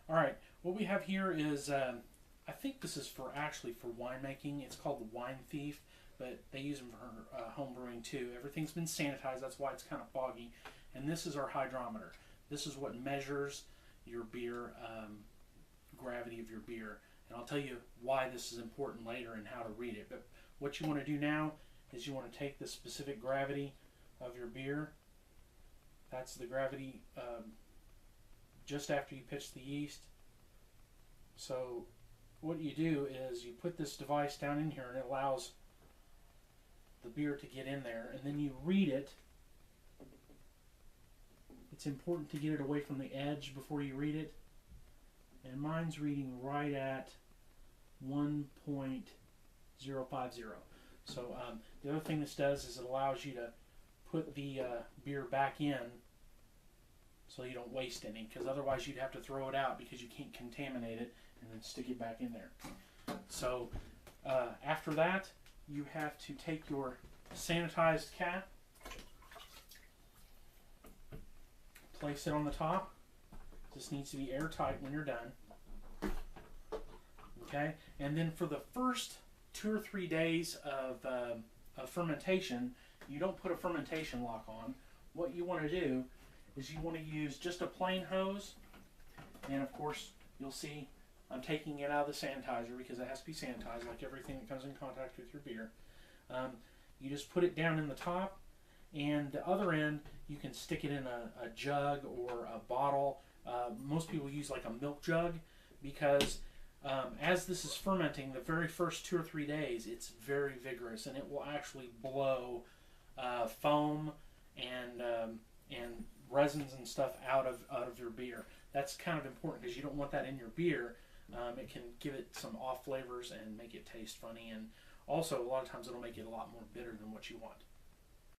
All right, what we have here is, I think this is actually for winemaking. It's called the Wine Thief, but they use them for home brewing too. Everything's been sanitized, that's why it's kind of foggy. And this is our hydrometer. This is what measures your beer, gravity of your beer. And I'll tell you why this is important later and how to read it. But what you want to do now is you want to take the specific gravity of your beer. That's the gravity just after you pitch the yeast. So what you do is you put this device down in here and it allows the beer to get in there, and then you read it. It's important to get it away from the edge before you read it. And mine's reading right at 1.050. So the other thing this does is it allows you to put the beer back in so you don't waste any, because otherwise you'd have to throw it out because you can't contaminate it and then stick it back in there. So after that, you have to take your sanitized cap, place it on the top. This needs to be airtight when you're done. Okay, and then for the first 2 or 3 days of fermentation, you don't put a fermentation lock on. What you want to do is you want to use just a plain hose, and of course you'll see I'm taking it out of the sanitizer because it has to be sanitized like everything that comes in contact with your beer. You just put it down in the top, and the other end you can stick it in a jug or a bottle. Most people use like a milk jug because as this is fermenting, the very first 2 or 3 days, it's very vigorous, and it will actually blow foam and resins and stuff out of your beer. That's kind of important because you don't want that in your beer. It can give it some off flavors and make it taste funny, and also a lot of times it'll make it a lot more bitter than what you want.